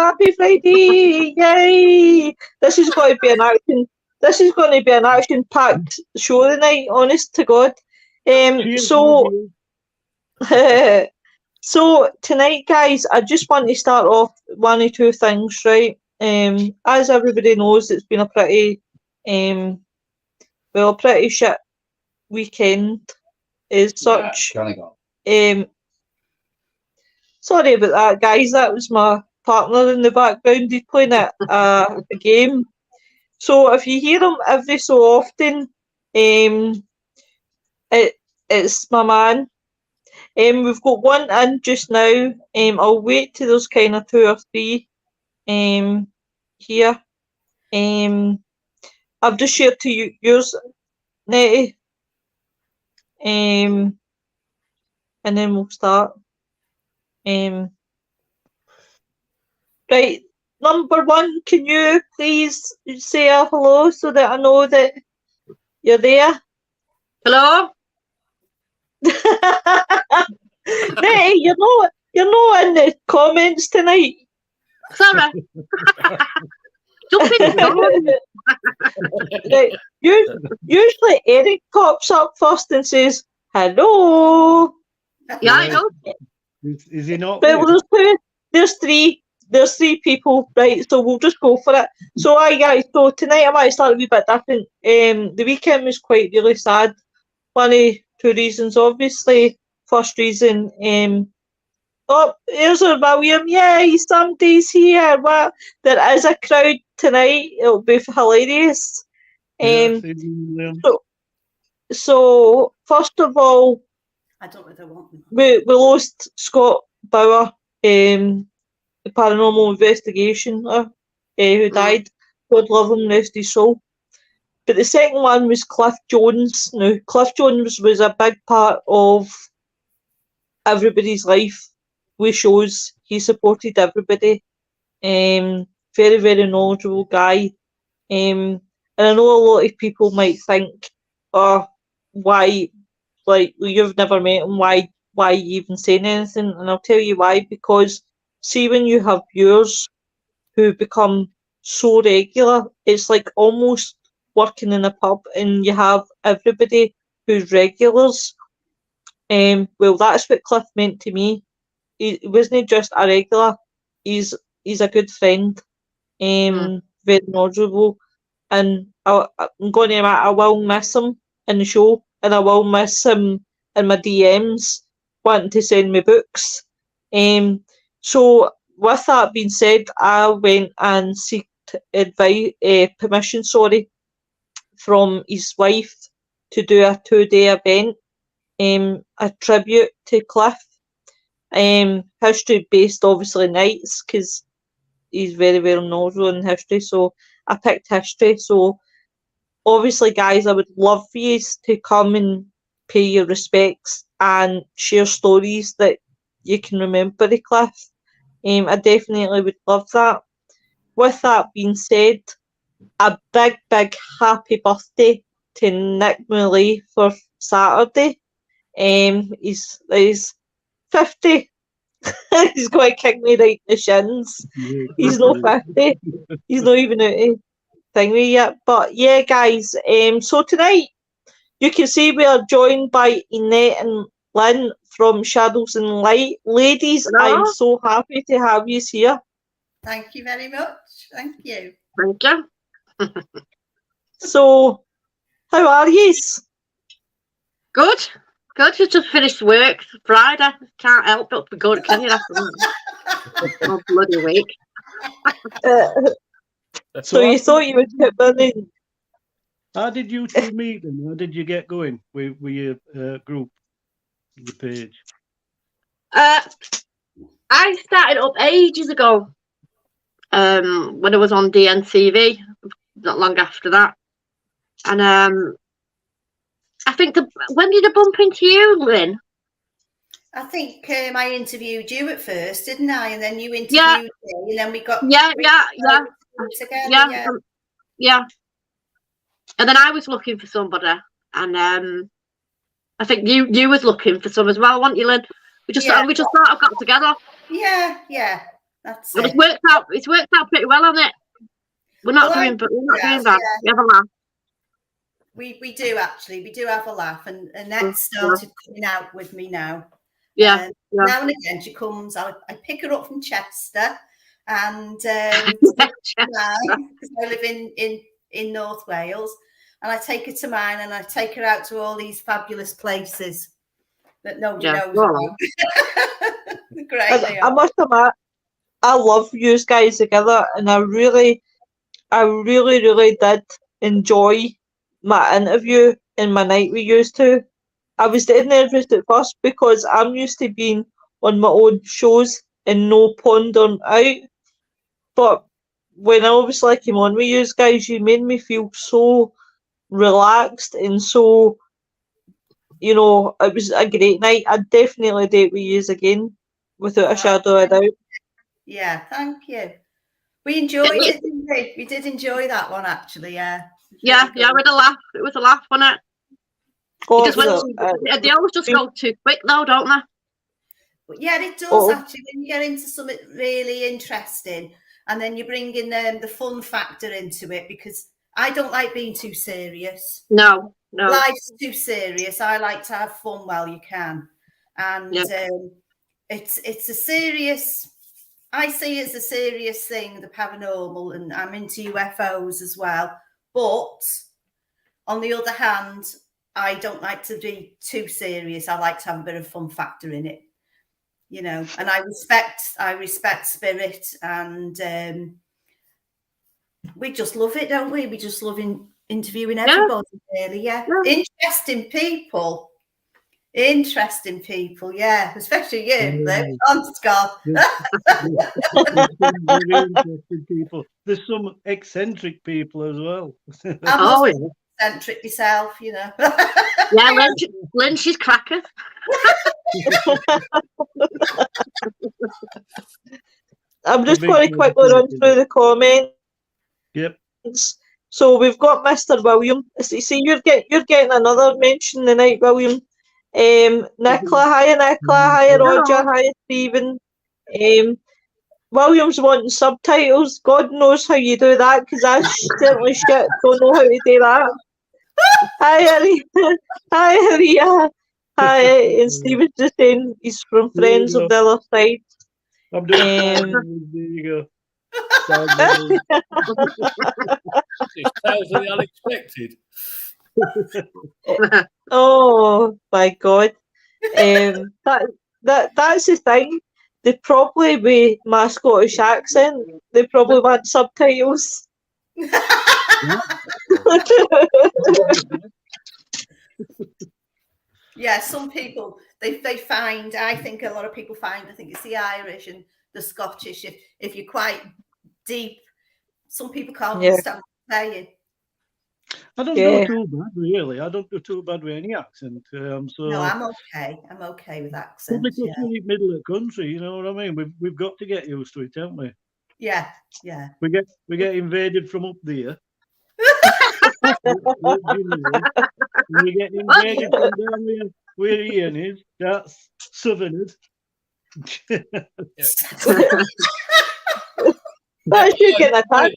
Happy Friday! Yay! This is going to be an action. This is going to be an action-packed show tonight. Honest to God. So tonight, guys, I just want to start off one or two things, right? As everybody knows, it's been a pretty shit weekend as such. Sorry about that, guys. That was my partner in the background. He's playing a game. So if you hear him every so often, it's my man. We've got one in just now. I'll wait till there's kind of two or three here. I've just shared to you yours, Netty. And then we'll start. Right, number one, can you please say a hello so that I know that you're there? Hello? Netty, you're not in the comments tonight. Sorry. Right. Usually Eric pops up first and says hello. Yeah, I know. Is he not? Right, well, there's three people, right? So we'll just go for it. So guys, so tonight I might start a wee bit different. The weekend was quite really sad. One of two reasons, obviously. First reason, oh, here's a William. Yay, somebody's here. Well, there is a crowd tonight. It'll be hilarious. So first of all, I don't really want them. we lost Scott Bauer, paranormal investigator, who died. God love him, rest his soul. But the second one was Cliff Jones. Now, Cliff Jones was a big part of everybody's life with shows. He supported everybody. Very, very knowledgeable guy. And I know a lot of people might think, oh, why, like, you've never met him, why you even saying anything? And I'll tell you why, because see, when you have viewers who become so regular, it's like almost working in a pub and you have everybody who's regulars. Well, that's what Cliff meant to me. He wasn't just a regular, he's a good friend, very knowledgeable, and I'm going to admit I will miss him in the show, and I will miss him in my DMs wanting to send me books. So with that being said, I went and sought permission from his wife to do a 2-day event, a tribute to Cliff. History based, obviously, nights, because he's very, very knowledgeable in history. So I picked history. So obviously, guys, I would love for you to come and pay your respects and share stories that you can remember the Cliff. I definitely would love that. With that being said, a big, big happy birthday to Nick Mully for Saturday. He's 50. He's going to kick me right in the shins. He's not 50. He's not even out of thingy yet. But yeah, guys, so tonight you can see we are joined by Annette and Lynn from Shadows and Light. Ladies, Hello. I'm so happy to have you here. Thank you very much. Thank you. Thank you. So, how are yous? Good. Good. You just finished work Friday. Can't help but be good, can you? Oh, bloody week. So you thought you would get running? How did you two meet then? How did you get going with your group, your page? I started up ages ago. When I was on DNTV, not long after that, and I think when did I bump into you, Lynn? I think I interviewed you at first, didn't I? And then you interviewed me, and then we got together. Yeah. And then I was looking for somebody, and I think you was looking for some as well, weren't you, Lynn? We just sort of got together. Yeah. That's Well, it. it's worked out pretty well, hasn't it? We're not doing bad. Yeah. We have a laugh. We do actually. We do have a laugh, and Annette started coming out with me now. Yeah. Now and again she comes. I pick her up from Chester, and because I live in North Wales, and I take her to mine, and I take her out to all these fabulous places that nobody knows about. Great. I must admit, I love you guys together, and I really did enjoy my interview and my night we used to. I was dead nervous at first because I'm used to being on my own shows and no pondering out. But when I obviously came on with you guys, you made me feel so relaxed and so, it was a great night. I'd definitely date with you again, without a shadow of a doubt. Yeah, thank you. We enjoyed it, didn't we? We did enjoy that one, actually, yeah. Yeah, we had a laugh. It was a laugh, wasn't it? They always just go too quick, though, don't they? Yeah, it does, actually. When you get into something really interesting, and then you bring in the fun factor into it, because I don't like being too serious. No. Life's too serious. I like to have fun while you can. And it's a serious... I see it as a serious thing, the paranormal, and I'm into UFOs as well. But on the other hand, I don't like to be too serious. I like to have a bit of fun factor in it, and I respect spirit, and we just love it, don't we? We just love interviewing everybody, really. Yeah. Interesting people, yeah, especially you, Scott. Very interesting people. There's some eccentric people as well. Eccentric yourself, Yeah, Lynch is cracker. I'm just going to quickly run through the comments. Yep. So we've got Mr. William. See, you're getting another mention tonight, William. Nicola, hiya Roger, hiya Stephen. William's wanting subtitles. God knows how you do that, because I certainly don't know how to do that. Hi Maria. Hi, and Stephen's just saying he's from Friends of the Other Side. I'm doing there you go. It's tales of the unexpected. Oh my God. That's the thing. They probably, with my Scottish accent, they probably want subtitles. Yeah, some people they find. I think a lot of people find. I think it's the Irish and the Scottish. If you're quite deep, some people can't understand what you're saying. I don't do too bad, really. I don't do too bad with any accent. So no, I'm okay. I'm okay with accent. Because we're middle of the country, you know what I mean. We've got to get used to it, haven't we? Yeah. We get invaded from up there. We get invaded from down there where Ian is. That's Southerners. That's you getting attacked.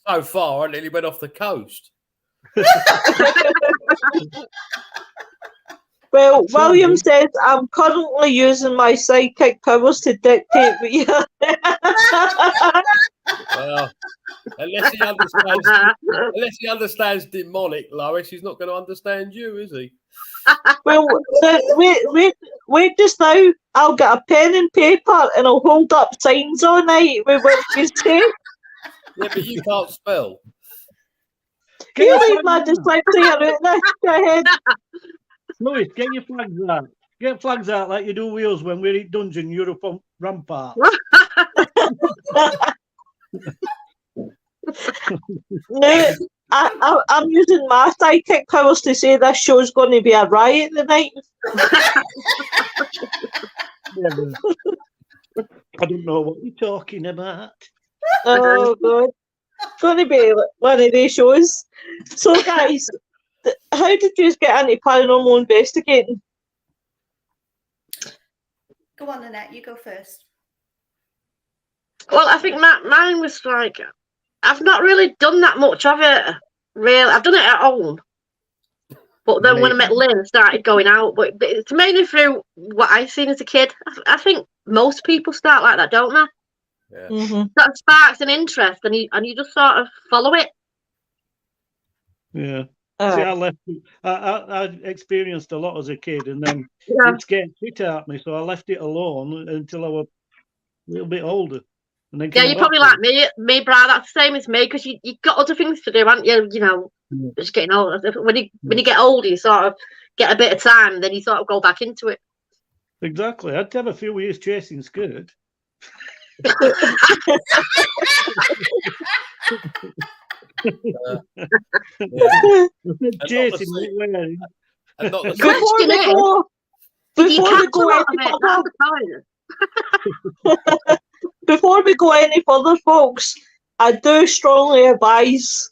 So far, I nearly went off the coast. Well, William says, I'm currently using my psychic powers to dictate what you Well, unless he understands demonic, Lois, he's not going to understand you, is he? Well, wait just now. I'll get a pen and paper and I'll hold up signs all night with what you say. Yeah, but you can't spell. You leave my dyslexia out there. Go ahead. Louis, get your flags out. Get flags out like you do with us when we're in Dungeon Europe on Rampart. No, I'm using my psychic powers to say this show's going to be a riot tonight. I don't know what you're talking about. Oh, God. It's going to be one of these shows. So, guys, how did you get into paranormal investigating? Go on, Annette. You go first. Well, I think mine was like, I've not really done that much of it. Really, I've done it at home. But then when I met Lynn, I started going out. But it's mainly through what I've seen as a kid. I think most people start like that, don't they? Yeah. Mm-hmm. That sparks an interest, and you just sort of follow it. Yeah. See, I left. I experienced a lot as a kid, and then it's getting shit at me, so I left it alone until I was a little bit older. And then Yeah, you're probably like me, Brad. That's the same as me because you got other things to do, haven't you? You know, just getting older. When you get older, you sort of get a bit of time, and then you sort of go back into it. Exactly. I'd have a few years chasing skirt. Chasing, not wearing. And not the Before we go any further, folks, I do strongly advise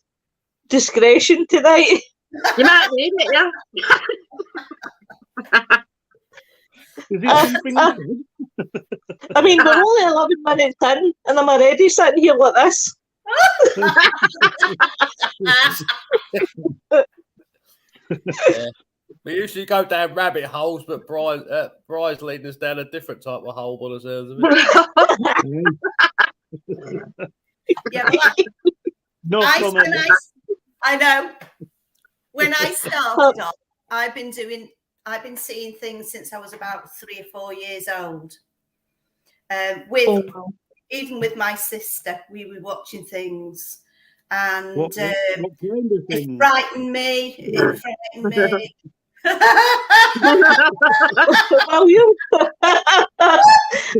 discretion tonight. You might need it, yeah. Is it something I mean, we're only 11 minutes in, and I'm already sitting here like this. Yeah. We usually go down rabbit holes, but Bry's leading us down a different type of hole by the sounds of it. Yeah, well, I know. When I started off, I've been seeing things since I was about 3 or 4 years old. Even with my sister, we were watching things, and what kind of things? It frightened me. William,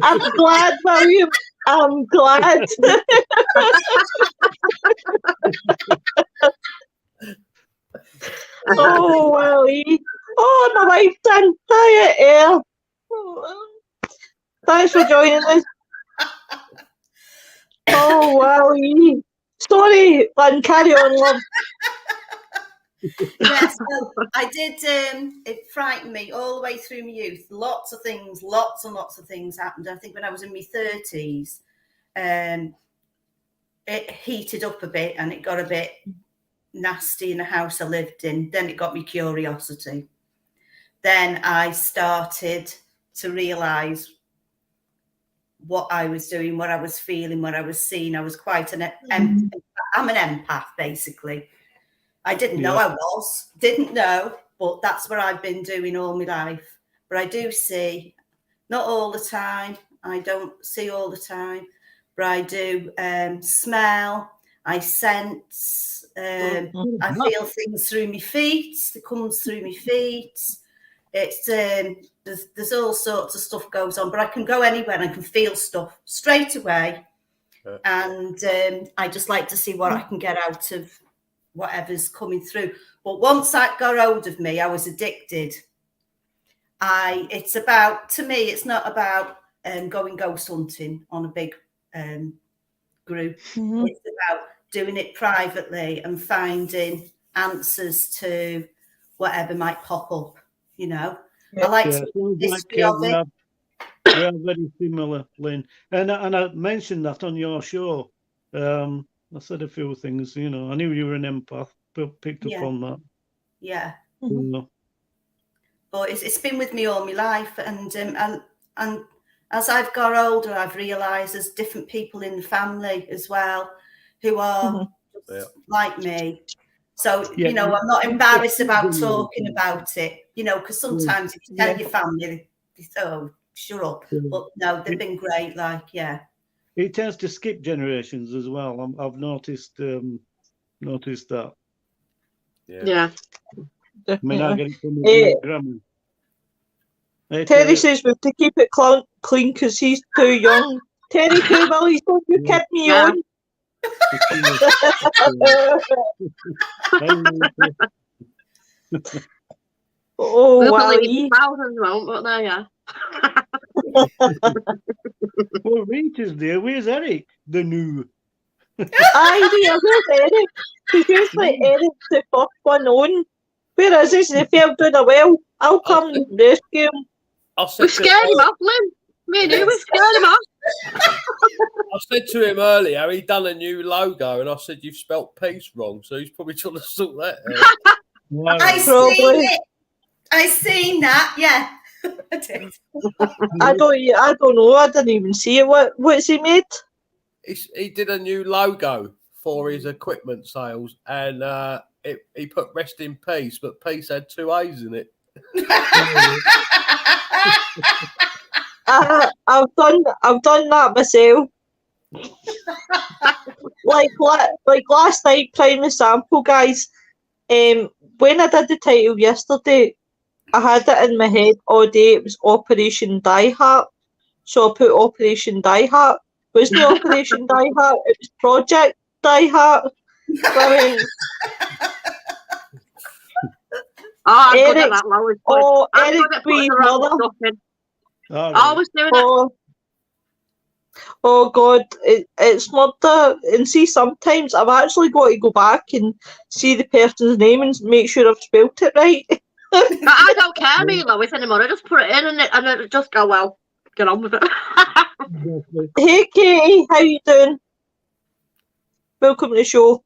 I'm glad, William. I'm glad. Oh, Willie. Oh, my wife done. Hiya, Air. Thanks for joining us. Oh, Willie. Sorry, Lynn, carry on, love. Yes, well, I did. It frightened me all the way through my youth. Lots and lots of things happened. I think when I was in my 30s, it heated up a bit and it got a bit nasty in the house I lived in. Then it got me curiosity. Then I started to realise what I was doing, what I was feeling, what I was seeing. I was quite I'm an empath, basically. I didn't know I was, but that's what I've been doing all my life. But I do see, not all the time, I don't see all the time, but I do smell, I sense, I feel things through my feet, it comes through my feet. It's there's all sorts of stuff goes on, but I can go anywhere and I can feel stuff straight away. And I just like to see what I can get out of whatever's coming through. But once that got hold of me, I was addicted. It's not about going ghost hunting on a big group. Mm-hmm. It's about doing it privately and finding answers to whatever might pop up, you know. I like to history of it. We are very similar, Lynn. And I mentioned that on your show. I said a few things, you know. I knew you were an empath, but picked up on that. Yeah. Mm-hmm. But it's been with me all my life, and as I've got older, I've realised there's different people in the family as well who are just like me. So you know, I'm not embarrassed about talking about it, you know, because sometimes if you tell your family, they say, "Oh, shut up." But no, they've been great. It tends to skip generations as well. I've noticed that. Yeah. I mean, I get it from my grandma. Terry says we have to keep it clean because he's too young. Terry too well, he's going to keep me on. Oh, Wally. But there you are. Well, Rita's there. Where's Eric? The new. Where's Eric? He's usually Eric's the first one on. Where is he? If he fell down a well, I'll come rescue him. We scared him off, Lynn. Me and you, we scared him off. I said to him earlier, he done a new logo, and I said, you've spelt peace wrong, so he's probably trying to sort that out. Wow. I seen it. I seen that. Yeah. I did. I don't know. I didn't even see it. What's he made? He did a new logo for his equipment sales, and he put "Rest in Peace," but "peace" had 2 A's in it. I've done that myself. like last night, prime sample, guys. When I did the title yesterday, I had it in my head all day. It was Operation Die Hard, so I put Operation Die Hard. It wasn't Operation Die Hard. It was Project Die Hard. I mean, I'm good at that, Lois. I'm Eric good at putting Green the wrong Mother. stuff in. All right. Always doing it. Oh God, it's murder. And see, sometimes I've actually got to go back and see the person's name and make sure I've spelt it right. I don't care, me, Lois, anymore. I just put it in and it just go, well, get on with it. Hey Katie, how you doing? Welcome to the show.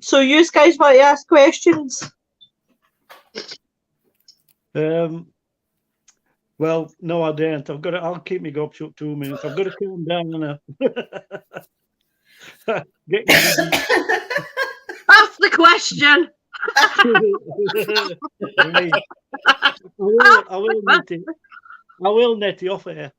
So you guys want to ask questions? Well, no, I don't. I'll keep me up to 2 minutes. I've got to calm down now. Ask the question. I will, Netty, off air.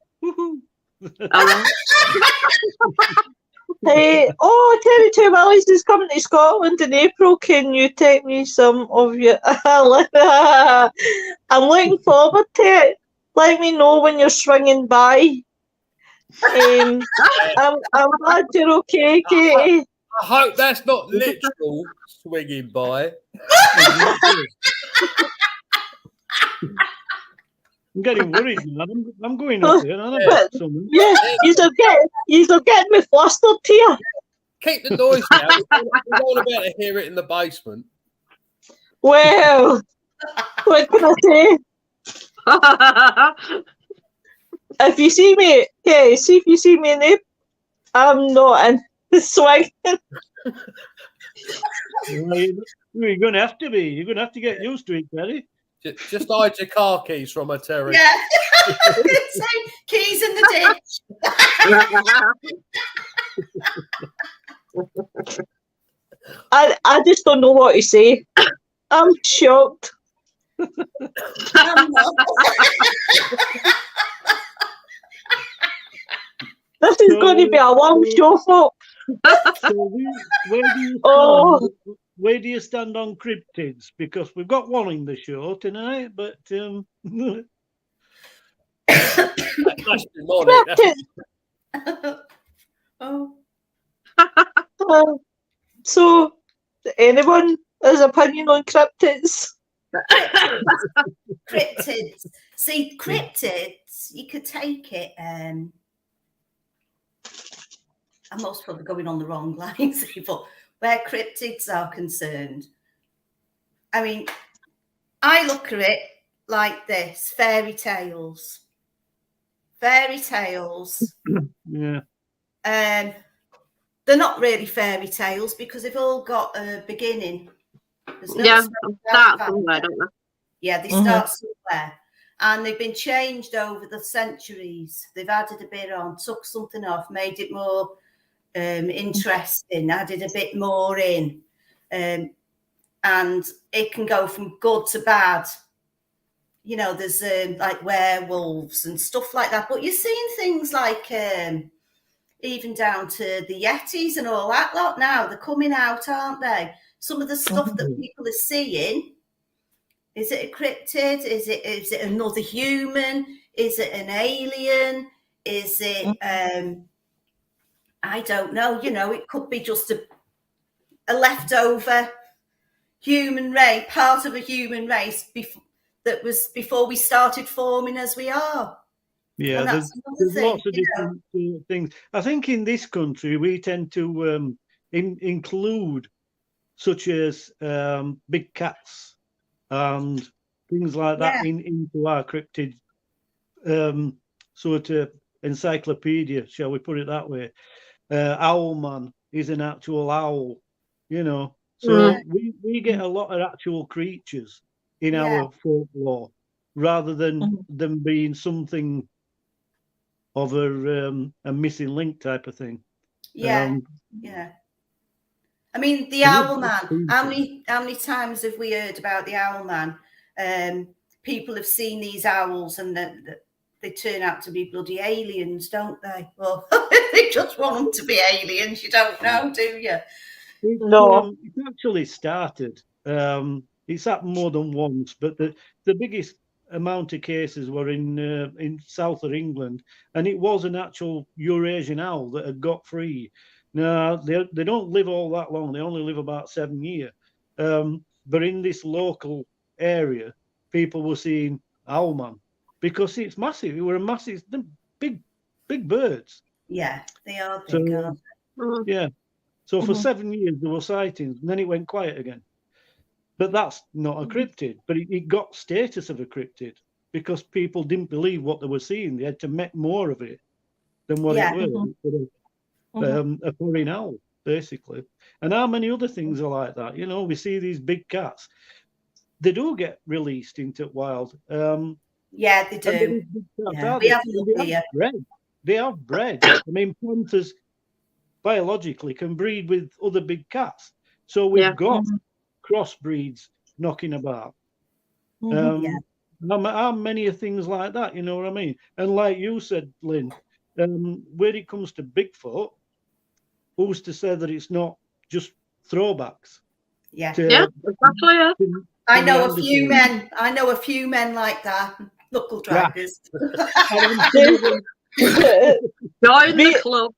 Hey, 22 Willies is coming to Scotland in April. Can you take me some of your... I'm looking forward to it. Let me know when you're swinging by. I'm glad you're okay, Katie. I hope that's not literal swinging by. I'm getting worried, man. I'm going up there. Yeah, you'll get me flustered here. Keep the noise down. We're all about to hear it in the basement. Well, what can I say? If you see me, see if you see me in there, I'm not in the swing. You're going to have to be. You're going to have to get used to it, Terry. Just hide your car keys from her, Terry. Yeah. Keys in the ditch. I just don't know what to say. I'm shocked. This is going to be a long show, folks. So where do you stand on cryptids? Because we've got one in the show tonight, but so, anyone has opinion on cryptids? Cryptids. See, cryptids, you could take it. I'm most probably going on the wrong lines, but where cryptids are concerned, I mean, I look at it like this: fairy tales. Yeah. They're not really fairy tales because they've all got a beginning. There's no start somewhere, don't they? Yeah, they start somewhere. And they've been changed over the centuries. They've added a bit on, took something off, made it more interesting, added a bit more in. And it can go from good to bad. You know, there's like werewolves and stuff like that. But you're seeing things like even down to the Yetis and all that lot now. They're coming out, aren't they? Some of the stuff that people are seeing, is it a cryptid? Is it another human? Is it an alien? Is it, I don't know, you know, it could be just a leftover human race, part of a human race that was before we started forming as we are. Yeah, there's lots of different things. I think in this country, we tend to include such as big cats and things like that into our cryptid sort of encyclopedia, shall we put it that way. Owlman is an actual owl, you know. So we get a lot of actual creatures in our folklore, rather than them being something of a missing link type of thing. Yeah. I mean, the Owl Man. How many times have we heard about the Owl Man? People have seen these owls and they turn out to be bloody aliens, don't they? Well, they just want them to be aliens. You don't know, do you? No. It actually started. It's happened more than once, but the biggest amount of cases were in south of England, and it was an actual Eurasian owl that had got free. Now they don't live all that long; they only live about 7 years. But in this local area, people were seeing Owlman because it's massive. It were a massive, big birds. Yeah, they are big. Yeah. So for 7 years there were sightings, and then it went quiet again. But that's not a cryptid, but it got status of a cryptid because people didn't believe what they were seeing. They had to make more of it than what it was. A foreign owl, basically. And how many other things are like that? You know, we see these big cats. They do get released into wild. Yeah, they do. They have bred. I mean, panthers biologically can breed with other big cats. So we've got crossbreeds knocking about. How many of things like that, you know what I mean? And like you said, Lynn, when it comes to Bigfoot, who's to say that it's not just throwbacks? Exactly. I know a few men like that. Knuckle draggers. Join the club.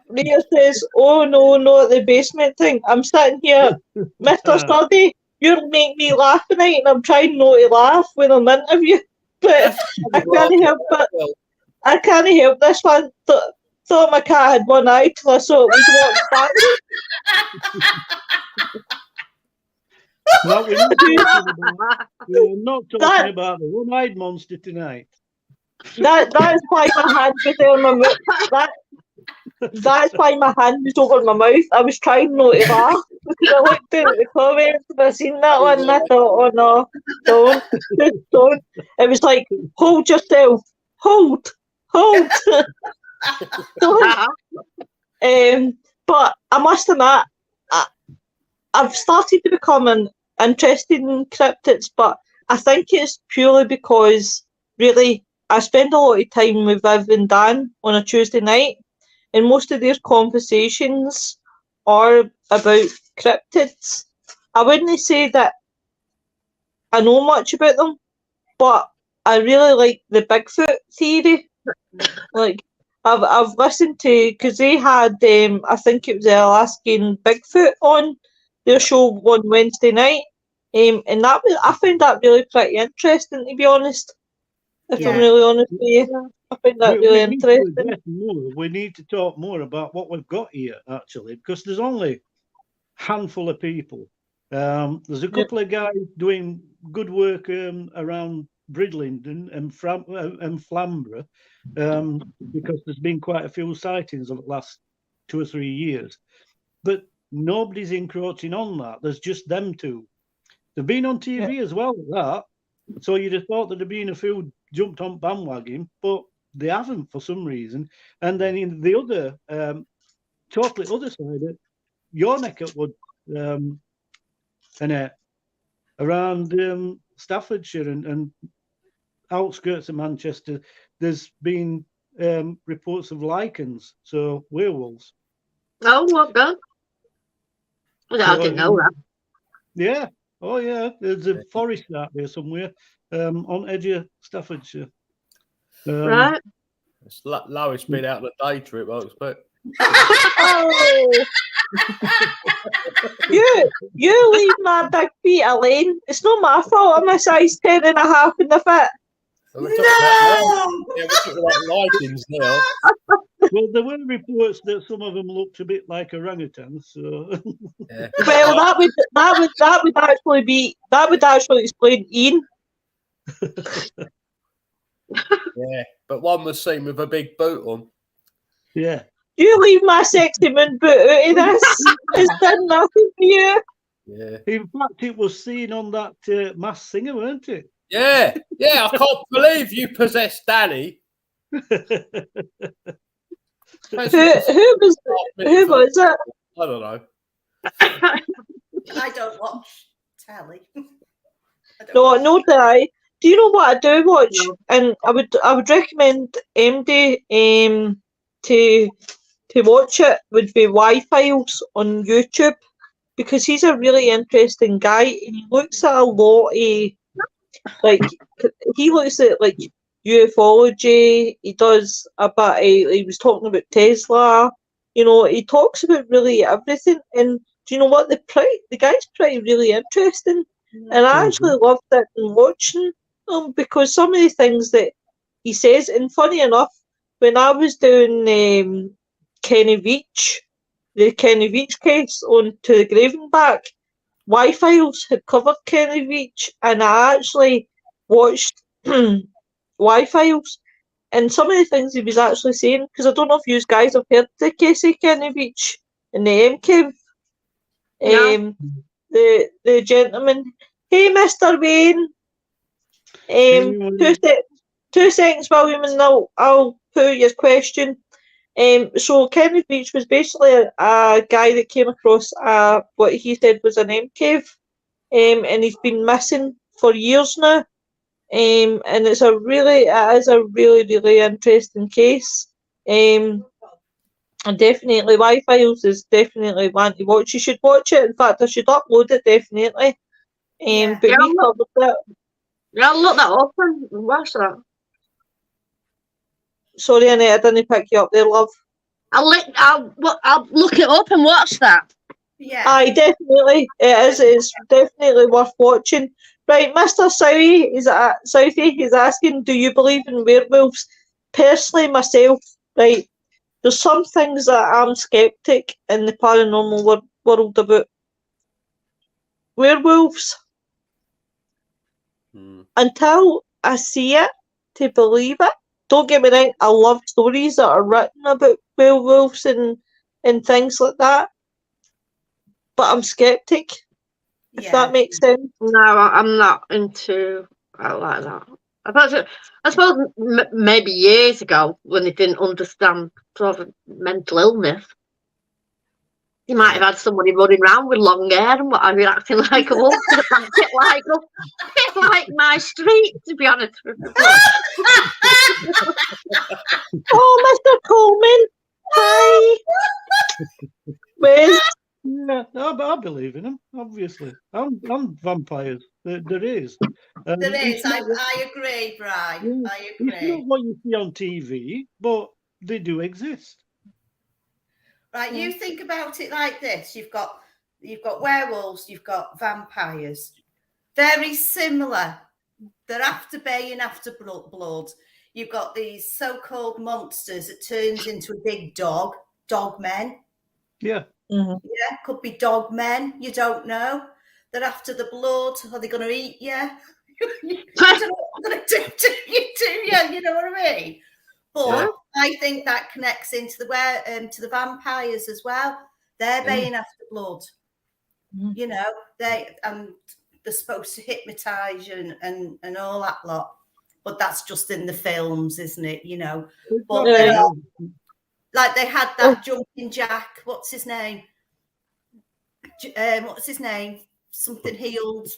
Rhea says, "Oh no, the basement thing." I'm sitting here, Mr. Study. You're making me laugh tonight, and I'm trying not to laugh when I'm interviewing. But I can't help it. I can't help this one. Thought my cat had one eye till I saw it was walking back. No, we're not talking about the one-eyed monster tonight. That's why my hand was there in my mouth. That's why my hand was over my mouth. I was trying not to laugh because I looked at the comments and I seen that one and I thought, oh no, don't. It was like, hold yourself, hold. But I must admit, I've started to become interested in cryptids, but I think it's purely because really I spend a lot of time with Viv and Dan on a Tuesday night. And most of their conversations are about cryptids. I wouldn't say that I know much about them, but I really like the Bigfoot theory. Like I've listened to, because they had I think it was the Alaskan Bigfoot on their show on Wednesday night, and I found that really pretty interesting, to be honest. If I'm really honest with you. I think that really interesting. We need to talk more about what we've got here, actually, because there's only a handful of people. There's a couple of guys doing good work around Bridlington and Flamborough, because there's been quite a few sightings over the last 2 or 3 years. But nobody's encroaching on that. There's just them two. They've been on TV as well with that. So you'd have thought there'd have been a few jumped on bandwagon, but they haven't for some reason. And then in the other, totally other side, your neck of wood, Annette, around Staffordshire and outskirts of Manchester, there's been reports of lichens, so werewolves. Oh, what good? I didn't know that. Yeah. Oh, yeah. There's a forest out there somewhere on edge of Staffordshire. Right. It's Lois been out on a day trip, I expect. Oh. You leave my big feet alone. It's not my fault. I'm a size 10 and a half in the fit. We're talking about lichens now. Well, there were reports that some of them looked a bit like orangutans. So. Yeah. Well, that would actually explain Ian. Well, there were reports that some of them looked a bit like orangutans. So. That would actually explain Ian. But I can't help it. I can't help it. Yeah, but one was seen with a big boot on. Yeah. You leave my sexy moon boot out of this. It's done nothing for you. Yeah. In fact, it was seen on that Masked Singer, weren't it? Yeah, I can't believe you possessed Danny. Who was it? I don't know. I don't watch telly. No, do I? Do you know what I do watch? No. And I would recommend MD to watch it would be Y-Files on YouTube, because he's a really interesting guy and he looks at a lot of he looks at like ufology. He does a bit. He was talking about Tesla. He talks about really everything. And do you know what? The guy's pretty really interesting. And I actually loved it and watching him, because some of the things that he says, and funny enough, when I was doing the Kenny Veach case on To the Grave and Back, Y-Files had covered Kenny Veach, and I actually watched Y-Files, and some of the things he was actually saying, because I don't know if you guys have heard the case of Kenny Veach and the MK. No. The gentleman. Hey, Mr. Wayne. Two seconds, William, and I'll put your question. So Kenny Beach was basically a guy that came across what he said was an M cave, and he's been missing for years now. And it is a really really interesting case. And definitely Y-Files is definitely one to watch. You should watch it. In fact, I should upload it definitely. Yeah. But we covered it. Yeah, I'll look that up and watch that. Sorry, Annette, I didn't pick you up there, love. I'll look it up and watch that. Yeah. Aye, definitely. It is. It's definitely worth watching. Right, Mr. Southie is asking, do you believe in werewolves? Personally, myself, right, there's some things that I'm skeptic in the paranormal world about. Werewolves. Until I see it, to believe it. Don't get me wrong, I love stories that are written about werewolves and things like that. But I'm skeptic, if that makes sense. No, I'm not into like that. I suppose maybe years ago, when they didn't understand sort of mental illness, you might have had somebody running around with long hair and what have you, acting like a wolf. A bit like my street, to be honest with you. Oh, Mr. Coleman, hi. Where's Yeah, but I believe in them, obviously. I'm vampires. There is. There is. I agree, Brian. Yeah, I It's not agree. what you see on TV, but they do exist. Right, you think about it like this. You've got werewolves, you've got vampires. Very similar. They're after baying after blood. You've got these so-called monsters that turns into a big dog men. Yeah. Mm-hmm. Yeah, could be dog men. You don't know. They're after the blood. Are they going to eat you? You don't know what they're going to do to you. You know what I mean? But I think that connects into to the vampires as well. They're baying after blood. You know, they're supposed to hypnotize you and all that lot. But that's just in the films, isn't it? You know. But like they had that jumping jack. What's his name? Something healed.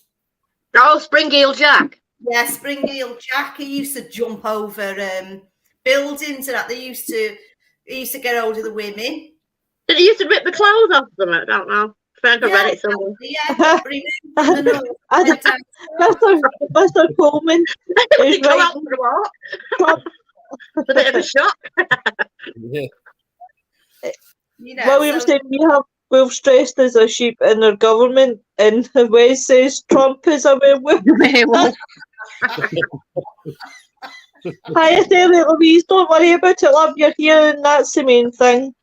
Oh, Spring-Heel Jack. Yeah, Spring-Heel Jack. He used to jump over buildings and that. He used to get hold of the women. Did he used to rip the clothes off them? I don't know. I think I read it somewhere. Yeah, but he moved from the north. Mr. Coleman is Go right. out for a walk. It's a bit of a shock. Yeah. You know, William said we have wolves dressed as a sheep in our government, and Wes says Trump is a werewolf. Hi, Sally Louise, don't worry about it, love. You're here, and that's the main thing.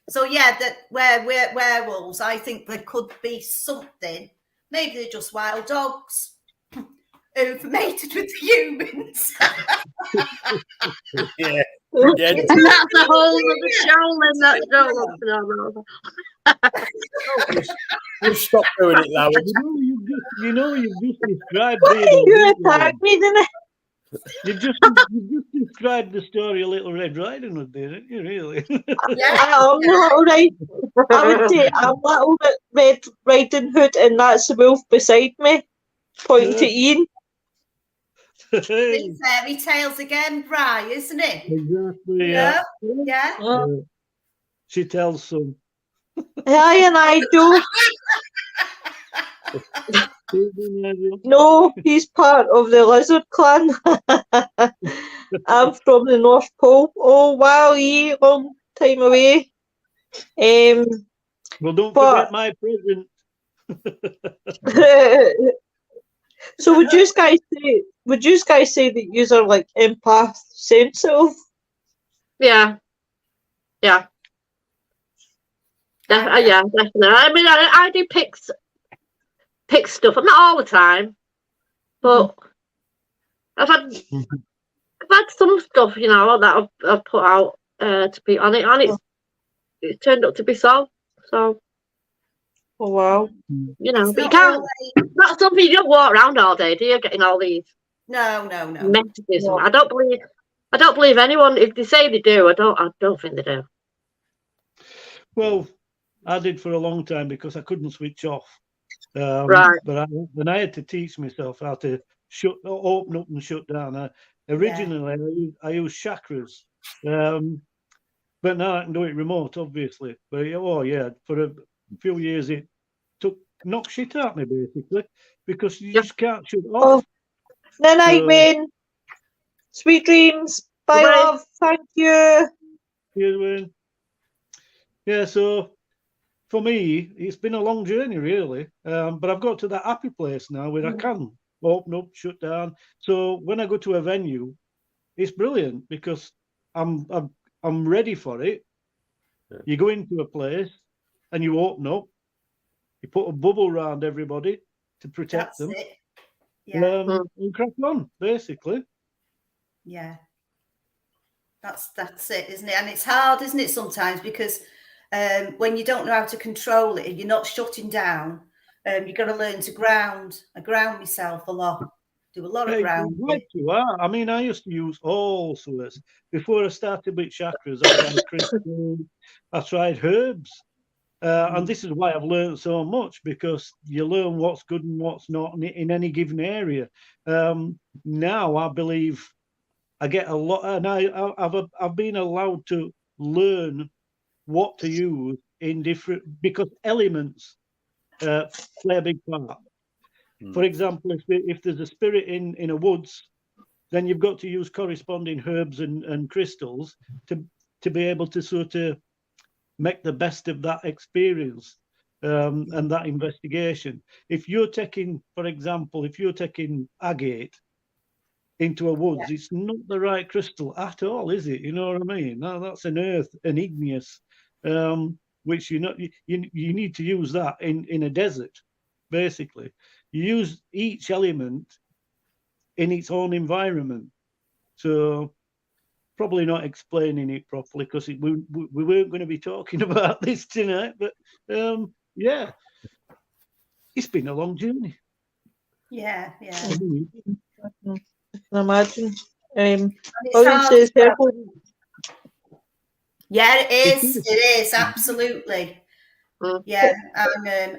So yeah, that werewolves. I think there could be something Maybe they're just wild dogs who've mated with the humans. Yeah. Yeah. And that's a whole other show, and that We'll stop doing it now. You've just described Why being you attack me, didn't you've just described the story of Little Red Riding Hood, didn't you? Really? I'm not alright. I would say I'm Little Red Riding Hood, and that's the wolf beside me, pointing to Ian. It's fairy tales again, Bri, isn't it? Exactly. Yeah. She tells some. Aye, and I do. No, he's part of the lizard clan. I'm from the North Pole. Oh wow, long time away. Well, don't forget my present. So would you guys say that you are like empath sensitive? Yeah. Yeah. Yeah, definitely. I mean, I do pick stuff. I'm not all the time, but I've had some stuff, that I've put out to be on it, and it's turned out to be so. So, oh wow, but you can't. It's not something you don't walk around all day, do you? Getting all these No. messages. No. I don't believe anyone. If they say they do, I don't think they do. Well, I did for a long time because I couldn't switch off. Right. But I had to teach myself how to open up and shut down. Originally, I used chakras, but now I can do it remote, obviously. But for a few years it knocked shit out of me basically because you just can't shut off. Good night, Wayne. Sweet dreams. Bye, love. Thank you. Cheers, Wayne. Yeah, so for me, it's been a long journey, really. But I've got to that happy place now where I can open up, shut down. So when I go to a venue, it's brilliant because I'm ready for it. Yeah. You go into a place and you open up. You put a bubble around everybody to protect them. It. Yeah. And crack on, basically. Yeah. That's it, isn't it? And it's hard, isn't it, sometimes because when you don't know how to control it, you're not shutting down. You've got to learn to ground. I ground myself a lot. Do a lot of grounding. I mean, I used to use all sorts. Before I started with chakras, I tried crystals, I tried herbs. And this is why I've learned so much, because you learn what's good and what's not in any given area. Now I believe I get a lot, and I've been allowed to learn what to use in different, because elements play a big part. For example, if there's a spirit in a woods, then you've got to use corresponding herbs and crystals to be able to sort of make the best of that experience and that investigation. If you're taking, for example, agate into a woods, it's not the right crystal at all, is it? You know what I mean? No, that's an igneous, which you need to use that in a desert, basically. You use each element in its own environment. So probably not explaining it properly because we weren't going to be talking about this tonight, but yeah, it's been a long journey. Yeah. I can imagine. Yeah, it is. It is absolutely. Yeah,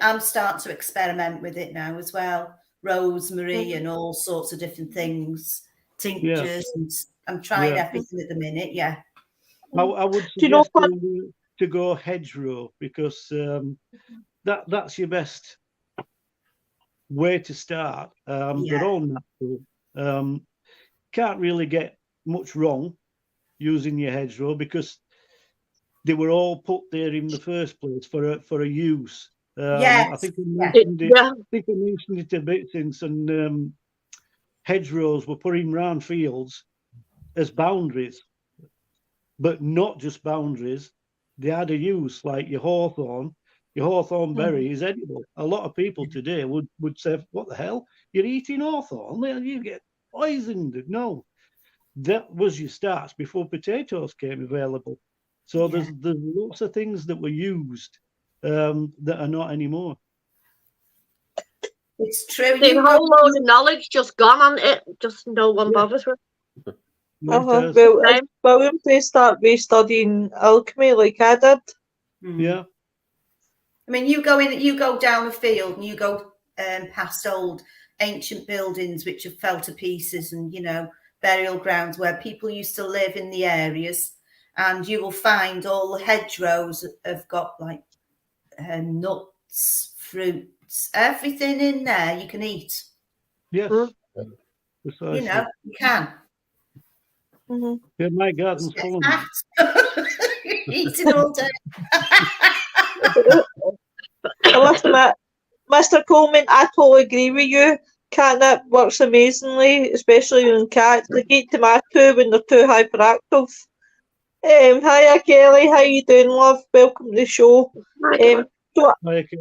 I'm starting to experiment with it now as well. Rosemary and all sorts of different things, tinctures, and I'm trying everything at the minute. Yeah, I would suggest to go hedgerow because that's your best way to start. They're all natural. Can't really get much wrong using your hedgerow because they were all put there in the first place for a use. I think I mentioned it a bit since, and hedgerows were put in round fields as boundaries, but not just boundaries. They had a use, like your hawthorn. your hawthorn berry is edible. A lot of people today would say, "What the hell? You're eating hawthorn? You get poisoned." No, that was your starch before potatoes came available. So there's lots of things that were used that are not anymore. It's true. There's a whole load of knowledge just gone on it. Just no one bothers with. Well, it's brilliant to start studying alchemy like I did. Yeah. I mean, you go down a field and you go past old ancient buildings which have fell to pieces, and burial grounds where people used to live in the areas, and you will find all the hedgerows have got like nuts, fruits, everything in there you can eat. Yes. You can. Mm-hmm. Yeah, my garden's full of them. Eating all day. I must admit, Mr. Coleman, I totally agree with you. Catnip works amazingly, especially on cats. They get to my two when they're too hyperactive. Hiya Kelly, how you doing, love? Welcome to the show. So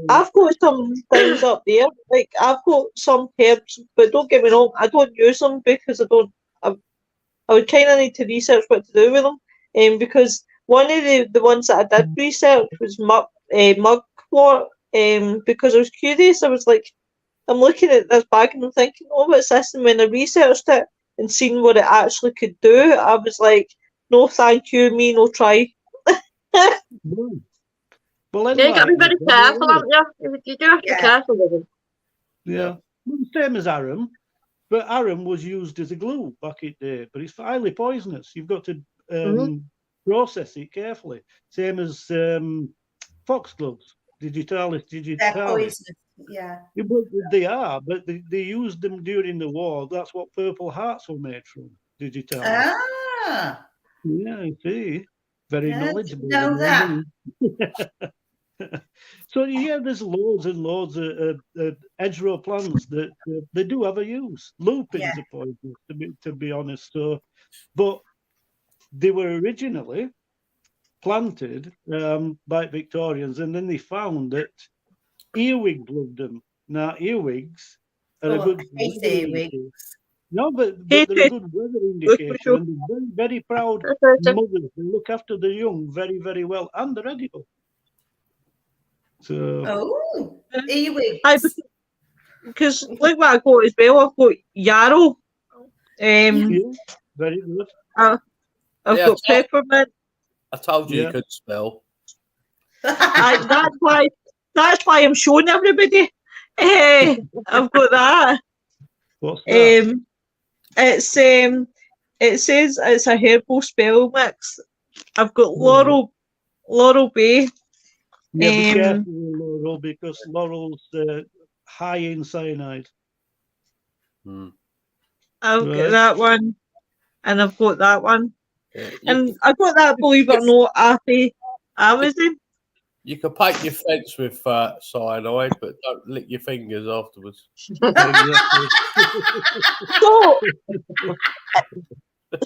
I've got some things up there. Like I've got some herbs, but don't get me wrong, I don't use them because I would kind of need to research what to do with them. Because one of the ones that I did research was mugwort. Because I was curious, I was like, I'm looking at this bag and I'm thinking, oh, what's this? And when I researched it and seen what it actually could do, I was like, no, thank you, me no try. Well, you got to be very careful, haven't you? You do have to be careful with them. Yeah, well, the same as arum, but arum was used as a glue back in the day, but it's highly poisonous. You've got to process it carefully. Same as foxgloves, digitalis. They're poisonous. Yeah. They are, but they used them during the war. That's what Purple Hearts were made from, digitalis. Ah. Yeah, I see. Very knowledgeable. Know that. So yeah, there's loads and loads of hedgerow plants that they do have a use. Lupins are poisonous, to be honest. So, but they were originally planted by Victorians, and then they found that earwigs loved them. Now earwigs are a good earwigs. No, but they're a good weather indication, and they're very, very proud mothers. They look after the young very, very well, and they're edible. So, earwigs. Because like what I got as well, I've got yarrow. Very good. I've got peppermint. I told you you could spell. That's why I'm showing everybody. I've got that. What's that? It says it's a herbal spell mix. I've got laurel bay. Yeah, be careful with laurel because laurel's high in cyanide. I've got that one, and I've got that one, and I've got that, believe it or not, off Amazon. You can paint your fence with cyanide, but don't lick your fingers afterwards.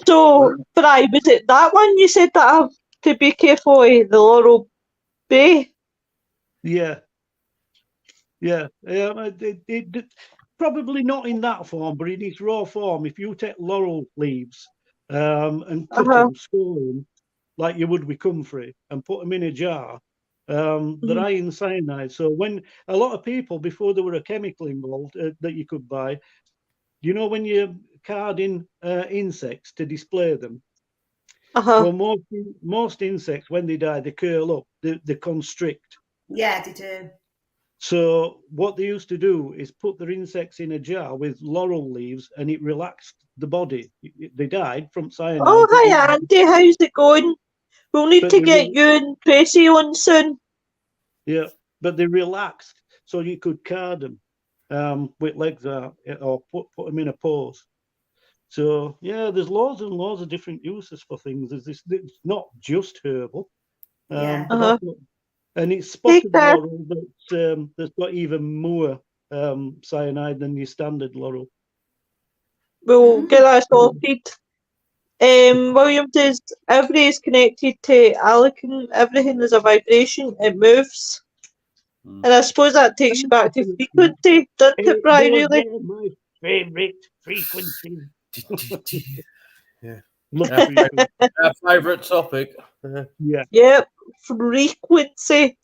So, Bri, was it that one you said that I have to be careful with, the laurel bay? Yeah. Probably not in that form, but in its raw form. If you take laurel leaves and cut them, score them, like you would with comfrey, and put them in a jar, they're high in cyanide. So when a lot of people, before there were a chemical involved that you could buy, when you're carding insects to display them, well, most insects, when they die, they curl up, they constrict. Yeah, they do. So what they used to do is put their insects in a jar with laurel leaves, and it relaxed the body. They died from cyanide. Oh, hi, Auntie. How's it going? We'll need to get you and Tracy on soon. Yeah, but they relaxed, so you could card them with legs out, or put them in a pose. So yeah, there's loads and loads of different uses for things. It's not just herbal. And it's spotted laurel that's got even more cyanide than your standard laurel. We'll get that sorted. William says everything is connected to Allicum. Everything is a vibration. It moves. And I suppose that takes you back to frequency, doesn't it, Brian, really? They're my favourite frequency. Yeah. Love Our frequency. favourite topic. Yeah. Yep, frequency.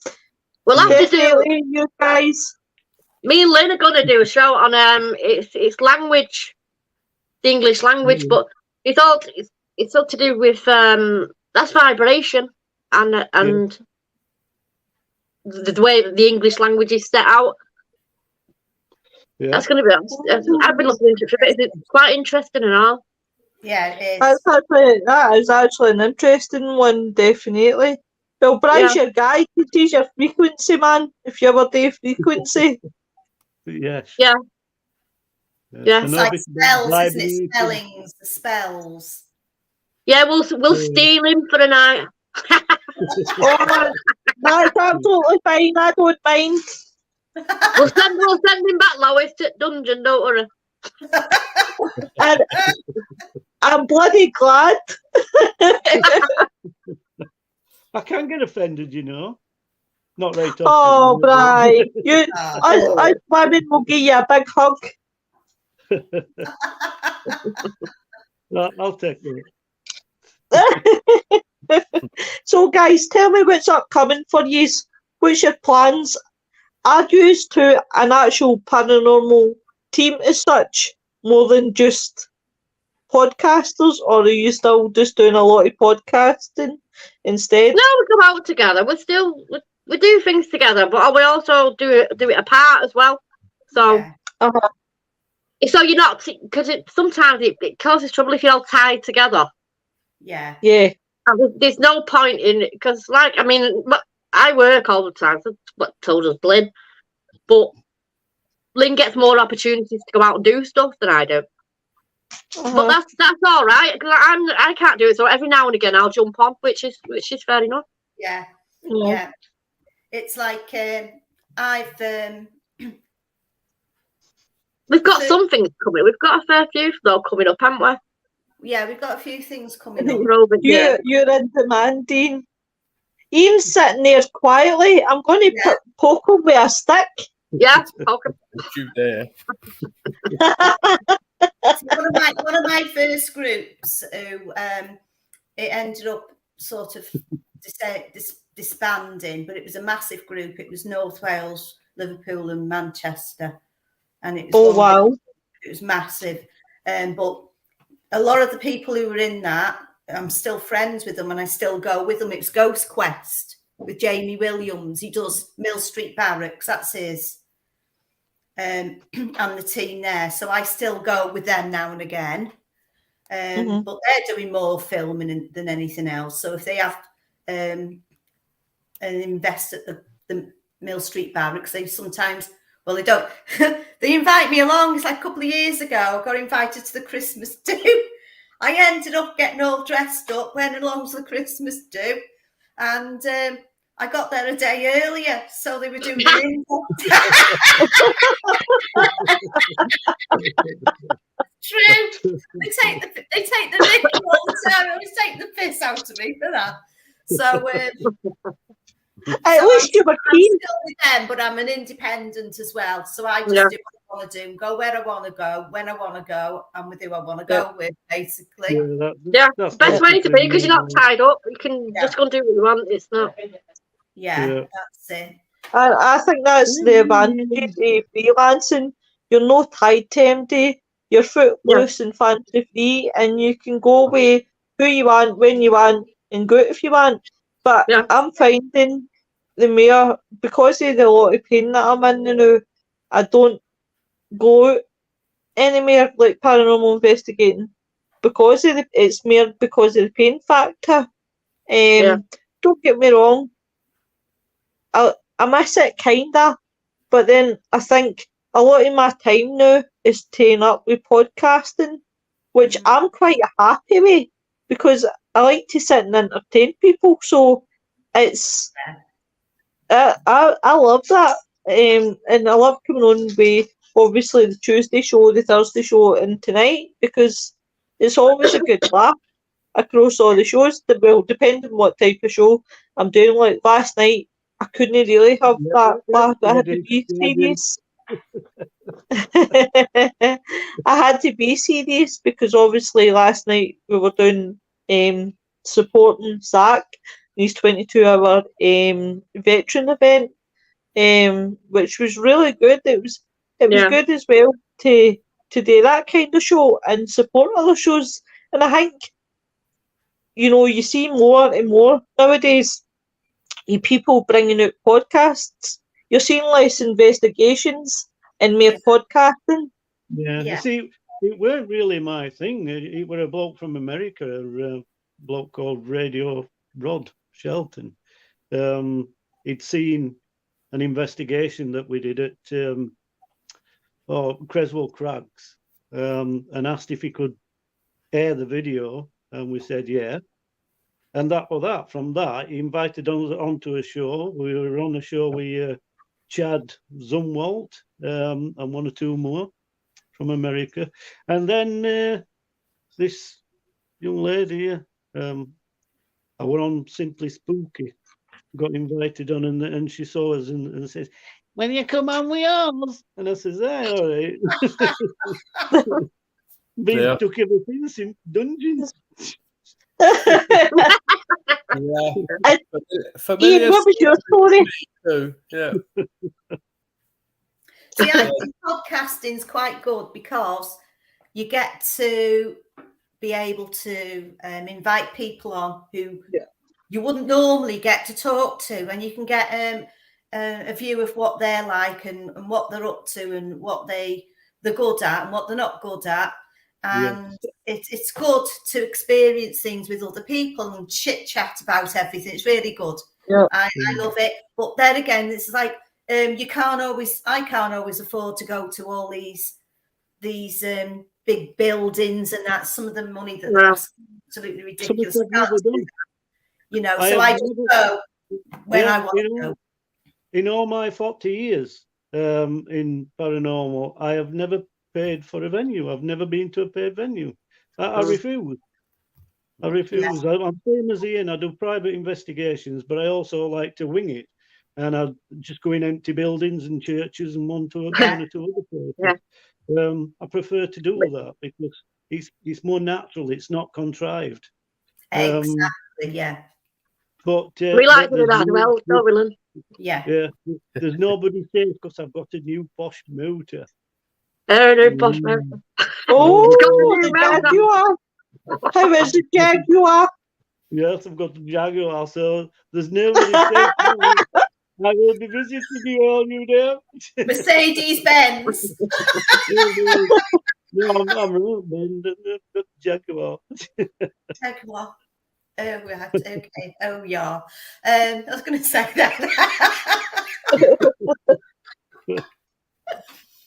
We'll have to do. Definitely, you guys. Me and Lynn are going to do a show on it's language, the English language, but it's all to do with that's vibration and the way that the English language is set out. Yeah. That's going to be. I've been looking into it for a bit. It's quite interesting and all. Yeah, it is. That is actually an interesting one, definitely. Well, Bryce, your guy could teach your frequency, man, if you ever do frequency. Yes. Yeah. Yeah. It's like spells, isn't it? Spellings, the spells. Yeah, we'll steal him for a night. That's absolutely fine. I don't mind. We'll send him back, Lois, to dungeon, don't worry. And I'm bloody glad. I can get offended, you know. Not right often. Oh, Brian, us women will give you a big hug. I'll take it. So, guys, tell me what's upcoming for you. What's your plans? Are you to an actual paranormal team as such, more than just podcasters, or are you still just doing a lot of podcasting instead? No, we come out together. We do things together, but we also do it apart as well. So, so you're not, because sometimes it causes trouble if you're all tied together. Yeah. Yeah. And there's no point in it, because, like, I mean, I work all the time, so what told us Lynn, but Lynn gets more opportunities to go out and do stuff than I do. But that's all right, because I can't do it, so every now and again I'll jump on, which is fair enough. Yeah. It's like we've got some things coming. We've got a fair few though coming up, haven't we? Yeah, we've got a few things coming I up. think You're in demand, Dean. Ian's sitting there quietly. I'm going to poke him with a stick. Yeah, okay. Shoot there. One of my first groups who it ended up sort of disbanding, but it was a massive group. It was North Wales, Liverpool, and Manchester, and it was it was massive. But a lot of the people who were in that, I'm still friends with them, and I still go with them. It's Ghost Quest with Jamie Williams. He does Mill Street Barracks. That's his. And the team there, so I still go with them now and again, but they're doing more filming than anything else. So if they have an invest at the Mill Street Barracks, they sometimes, well, they don't they invite me along. It's like a couple of years ago I got invited to the Christmas do. I ended up getting all dressed up, went along to the Christmas do, and I got there a day earlier, so they were doing the True. They take the mick all the time. They always take the piss out of me for that. So at least you were keen. I'm still with them, but I'm an independent as well. So I just do what I want to do, go where I want to go, when I want to go, and with who I want to go with, basically. That's best way to be, because you're not tied up. You can just go and do what you want. It's not. Yeah, that's it. And I think that's the advantage of freelancing. You're not tied to MD. You're foot loose and fancy free, and you can go with who you want, when you want, and go if you want. But I'm finding the more, because of the lot of pain that I'm in now, I don't go anywhere like paranormal investigating because of it's more because of the pain factor. Don't get me wrong. I miss it kinda, but then I think a lot of my time now is taken up with podcasting, which I'm quite happy with because I like to sit and entertain people. So it's I love that, and I love coming on with obviously the Tuesday show, the Thursday show, and tonight because it's always a good laugh across all the shows. Well, depending on what type of show I'm doing. Like last night, I couldn't really have Yeah, that laugh. I had to Netty, be yeah, serious. I had to be serious because obviously last night we were doing supporting Zach, his 22-hour veteran event, which was really good. It was good as well to do that kind of show and support other shows. And I think, you see more and more nowadays people bringing out podcasts. You're seeing less investigations and more podcasting. Yeah, you see, it weren't really my thing. It were a bloke from America, a bloke called Radio Rod Shelton. He'd seen an investigation that we did at Creswell Crags, and asked if he could air the video, and we said yeah. And that was that. From that, he invited us onto a show. We were on a show with Chad Zumwalt and one or two more from America. And then this young lady here, I were on Simply Spooky, got invited on, and she saw us and says, "When you come on with yours?" And I says, "Hey, all right." Being stuck ever since in dungeons. Yeah. Ian, what was your story? Too. Yeah. See, I think podcasting's quite good because you get to be able to invite people on who you wouldn't normally get to talk to, and you can get a view of what they're like and what they're up to and what they're good at and what they're not good at. And it's good to experience things with other people and chit chat about everything. It's really good. Yeah. I love it. But then again, it's like I can't always afford to go to all these big buildings and that. Some of the money that they're absolutely ridiculous. So I just go when I want to go. In all my 40 years in paranormal, I have never paid for a venue. I've never been to a paid venue. I refuse. I'm same as Ian. I do private investigations, but I also like to wing it. And I just go in empty buildings and churches and one or two other places. I prefer to do that because it's more natural. It's not contrived. Exactly. Yeah. But we like to do that as well, don't we, Lynn? Yeah. Yeah. There's nobody safe because I've got a new posh motor. No posh motor. Oh, the Jaguar. How is the Jaguar? Yes, I've got the Jaguar, so there's nobody safe. I will be visiting you all, you know. Mercedes Benz. No, I'm right, man. The Jaguar. Jaguar. Oh, right. Okay. Oh, yeah. I was going to say that.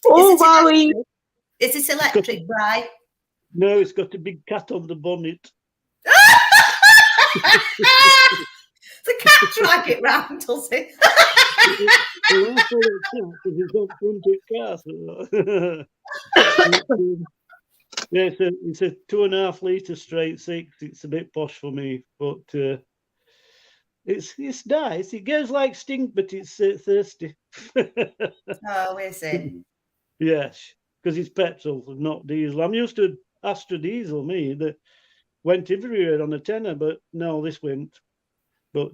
Wally. Is it electric, right? No, it's got a big cat on the bonnet. The cat drag it round, does it? Yeah, it's a 2.5 litre straight six. It's a bit posh for me, but it's nice. It goes like stink, but it's thirsty. Oh, is it? Yes, because it's petrol, not diesel. I'm used to Astra diesel, me, that went everywhere on a tenner, but no, this went. But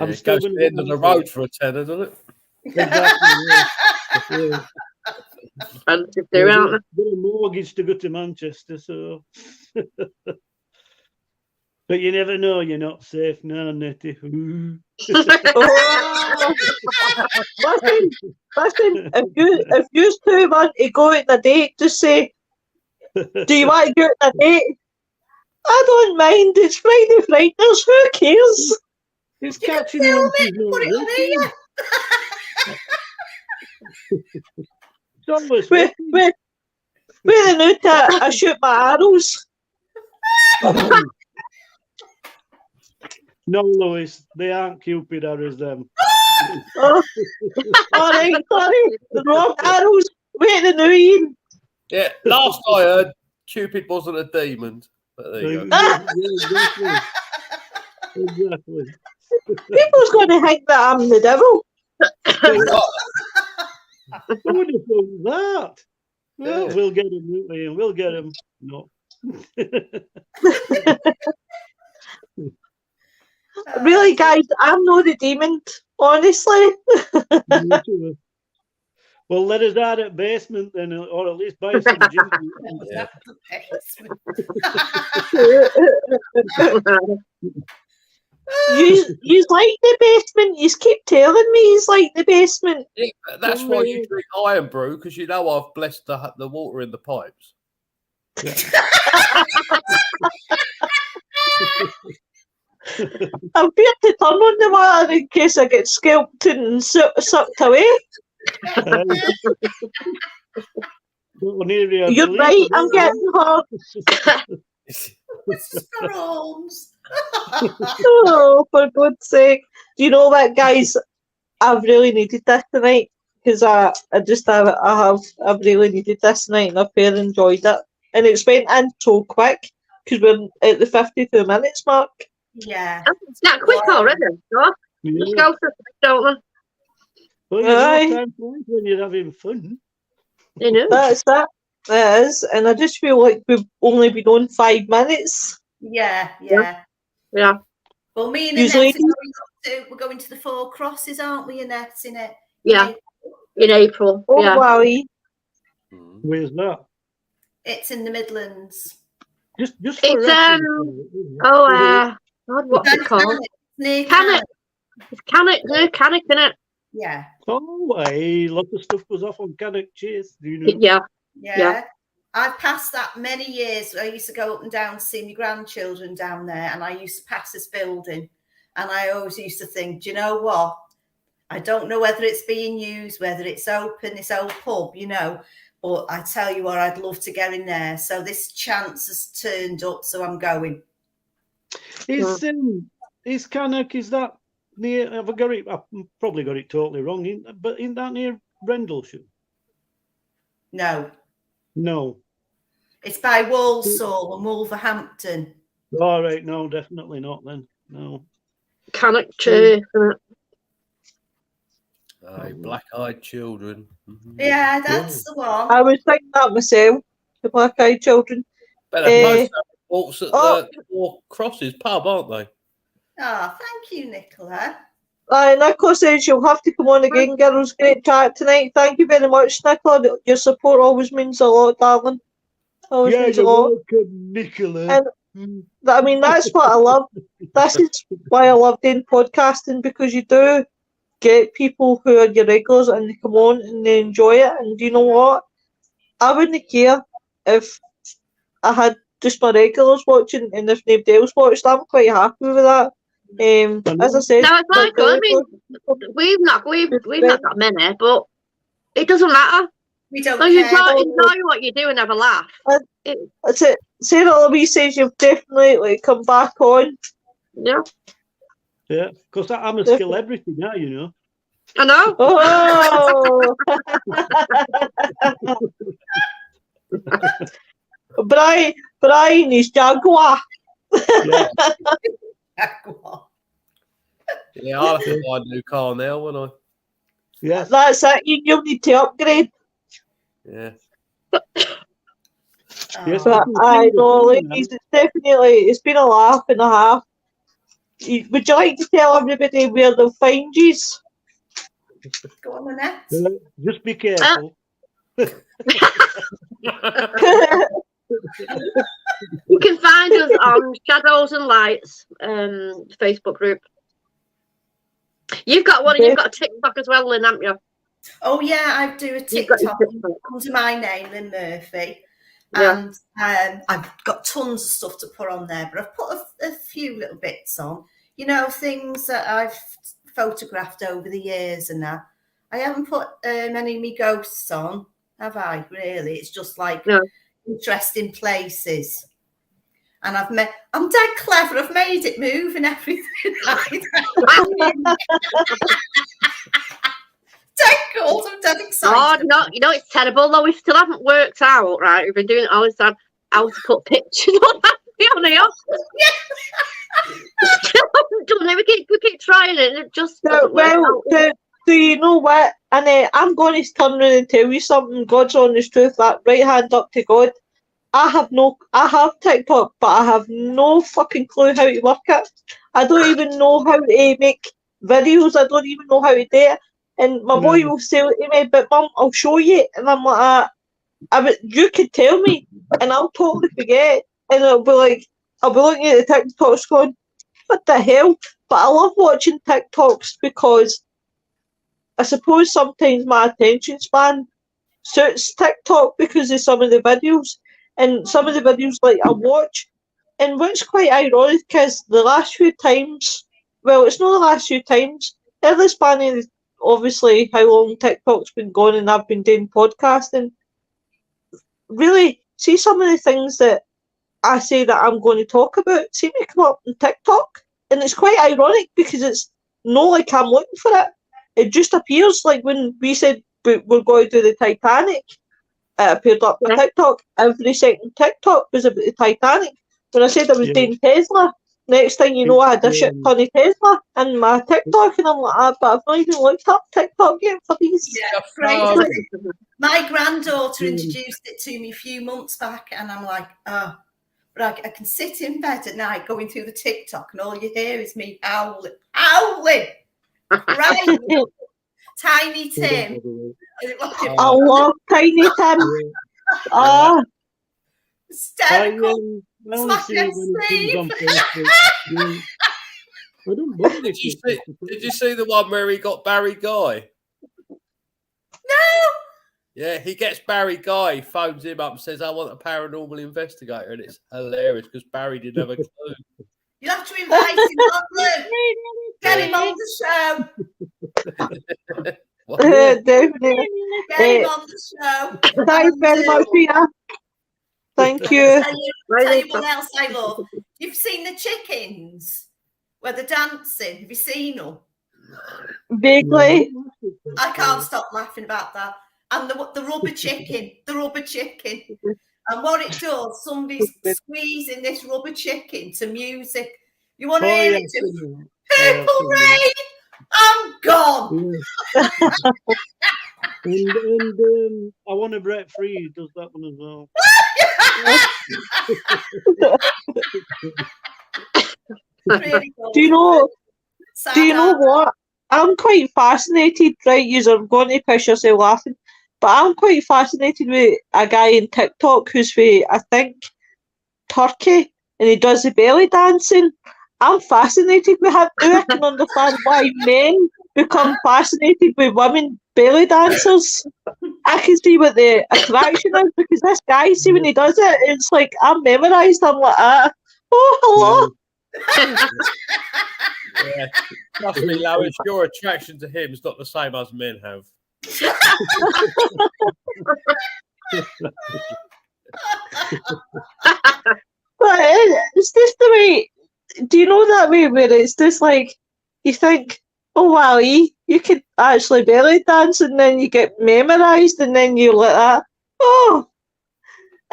I'm still going to the end of the road for a tenner, doesn't it? Exactly. Yeah. And if they're out, got a mortgage to go to Manchester, so. But you never know. You're not safe now, Netty. Listen, if you two want to go on a date, just say, "Do you want to go on a date?" I don't mind. It's Friday Frightners. Who cares? It's catching on. Put it on here. Where the new I shoot my arrows. No, Lois, they aren't Cupid arrows, them. All right, sorry. The wrong arrows. Wait the new Ian. Yeah, last I heard, Cupid wasn't a demon. But there you go. Exactly. People's going to think that I'm the devil. Who would have thought that? Well, Yeah. we'll get him, won't we? And we'll get him. No. Really, guys, I'm not the demon, honestly. Well, let us add at basement then, or at least buy some gin. Yeah. You like the basement. You keep telling me he's like the basement. Yeah, that's why you drink iron brew, because you know I've blessed the water in the pipes. I'm feared to turn on the water in case I get scalped and sucked away. You're right, I'm getting hurt. It's for arms. Oh, for God's sake. Do you know what, guys? I've really needed this tonight because I've really needed this tonight and I've really enjoyed it. And it's went in so quick because we're at the 52 minutes mark. Yeah. It's not quick already. No? Just go for it, don't we? Well, you know, time flies when you're having fun. You know. That's it. It is. And I just feel like we've only been on 5 minutes. Yeah. Well, me and Usually- Annette we're going to the Four Crosses, aren't we, Annette? In it. Yeah. In April. Oh, Yeah. wowie. Where's that? It's in the Midlands. Just for It's God, what's it called? Near Cannock. It's Cannock, no Cannock, innit? Yeah. Oh, hey, lots of stuff goes off on Cannock Chase, do you know? Yeah. I've passed that many years. I used to go up and down to see my grandchildren down there, and I used to pass this building, and I always used to think, do you know what? I don't know whether it's being used, whether it's open, this old pub, you know, but I tell you what, I'd love to get in there. So this chance has turned up, so I'm going. Is Cannock, is that near, have I got it, I've probably got it totally wrong, but isn't that near Rendlesham? No. No. It's by Walsall and Wolverhampton. All right, no, definitely not then. No. Cannock Chase, innit? Aye, black-eyed children. Yeah, that's the one. I was thinking that myself, the black-eyed children. But they're both at the Four Crosses pub, aren't they? Oh, thank you, Nicola. Nicola says you'll have to come on again, girls. Great chat tonight. Thank you very much, Nicola. Your support always means a lot, darling. Always means a lot. Welcome, Nicola. And I mean, that's what I love. This is why I love doing podcasting, because you do get people who are your regulars and they come on and they enjoy it. And do you know what? I wouldn't care if I had just my regulars watching and if nobody else watched. I'm quite happy with that. As I said, No, it's like good. I mean, we've not that many, but it doesn't matter. We don't So you care. enjoy what you do and have a laugh. That's it. Sarah Louise says you've definitely come back on. Yeah. Yeah, because I'm a celebrity now, you know. I know. Oh! Brian is Jaguar. Yeah. Yeah, I'll have to buy a new car now, won't I? Yes. That's it. You'll need to upgrade. Yeah. Yes, But I know, ladies, it's been a laugh and a half. Would you like to tell everybody where they'll find you? Go on, Annette. Just be careful. You can find us on Shadows and Lights Facebook group. You've got one and you've got a TikTok as well, Lynn, haven't you? Oh, yeah, I do a TikTok under my name, Lynn Murphy. Yeah. And I've got tons of stuff to put on there, but I've put a few little bits on. You know, things that I've photographed over the years and that. I haven't put any of my ghosts on, have I, really? It's just like interesting places. And I'm dead clever. I've made it move and everything like that. Dead cool. I'm dead excited. Oh, no, it's terrible though. We still haven't worked out, right? We've been doing it all this time, how to put pictures on that on here. We keep trying it, and it just doesn't work out. Do you know what? And I'm going to turn around and tell you something. God's honest truth. That right hand up to God. I have TikTok, but I have no fucking clue how to work it. I don't even know how to make videos. I don't even know how to do it. And my boy will say to me, "But Mum, I'll show you." And I'm like, you could tell me, and I'll totally forget. And I'll be looking at the TikToks going, "What the hell?" But I love watching TikToks because I suppose sometimes my attention span suits TikTok because of some of the videos. And some of the videos I watch, and what's quite ironic is the last few times, well, it's not the last few times, early span of obviously how long TikTok's been going and I've been doing podcasting, really, see some of the things that I say that I'm going to talk about seem to come up on TikTok. And it's quite ironic because it's not like I'm looking for it. It just appears like when we said we're going to do the Titanic, it appeared up on TikTok. Every second TikTok was about the Titanic. When I said I was doing Tesla, next thing you know, I had a shit ton of Tesla in my TikTok, and I'm like, but I've not even looked up TikTok yet for these. Yeah, great. My granddaughter introduced it to me a few months back, and I'm like, oh. But I can sit in bed at night going through the TikTok, and all you hear is me howling, right? Tiny Tim. I love Tiny Tim. Hysterical. Did you see the one where he got Barry Guy? No. Yeah, he gets Barry Guy, he phones him up and says, "I want a paranormal investigator," and it's hilarious because Barry didn't have a clue. You'll have to invite him on, Luke. Get him on the show. Definitely. Get him on the show. Thanks very much, Rita. Thank you. Tell you what else I love. You've seen the chickens where they're dancing. Have you seen them? Vaguely. I can't stop laughing about that. And the rubber chicken, And what it does, somebody's squeezing this rubber chicken to music. You want to hear it to Purple Rain? I'm gone. and I Want to Break Free does that one as well. Really do you know what? I'm quite fascinated, right? You're going to piss yourself laughing, but I'm quite fascinated with a guy in TikTok who's from, I think, Turkey, and he does the belly dancing. I'm fascinated with him. Now I can understand why men become fascinated with women belly dancers. I can see what the attraction is because this guy, see when he does it, it's like I'm memorised. I'm like, oh, hello. Yeah, trust me, Lois, your attraction to him is not the same as men have. But it's just the way. Do you know that way where it's just like you think, oh wow, you could actually belly dance, and then you get memorised, and then you're like that, oh,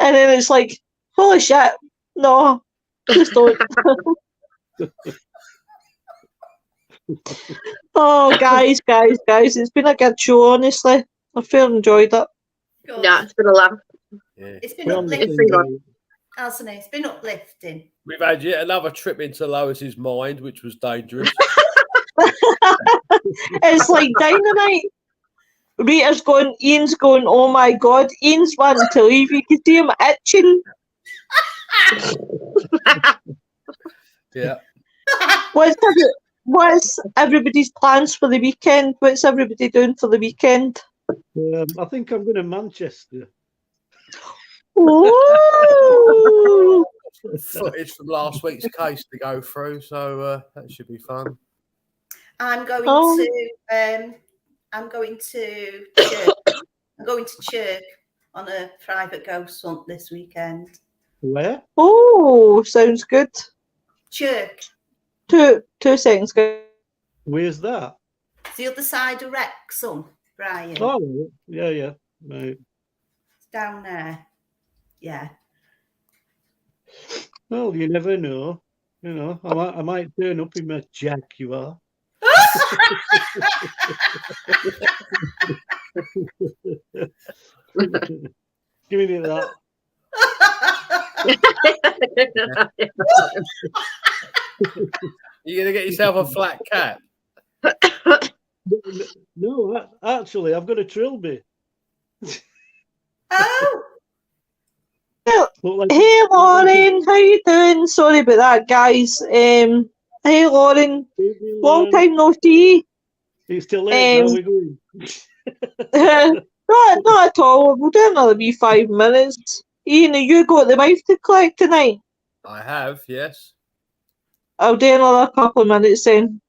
and then it's like, holy shit, no, just don't. Oh, guys, it's been a good show, honestly. I feel enjoyed it. Good. Yeah, it's been a laugh. Yeah. It's been uplifting, hasn't it? It's been uplifting. We've had yet another trip into Lois's mind, which was dangerous. It's like dynamite. Rita's going, Ian's going, oh my god, Ian's wanting to leave. You can see him itching. Yeah. What's everybody's plans for the weekend? What's everybody doing for the weekend? I think I'm going to Manchester. Ooh. Footage from last week's case to go through, so that should be fun. I'm going to church. I'm going to church on a private ghost hunt this weekend. Where? Oh, sounds good. Church. 2 seconds, guys. Where's that? It's the other side of Wrexham, Brian. Oh, yeah. Right. It's down there. Yeah. Well, you never know. You know, I might turn up in my Jaguar. Give me that. You're gonna get yourself a flat cap. No, actually, I've got a trilby. Oh, Hey Lauren, how you doing? Sorry about that, guys. Hey Lauren, long time no see. It's still late. How are we going? Not at all. We'll do another wee 5 minutes. Ian, have you got the wife to collect tonight? I have, yes. I'll do another couple of minutes then.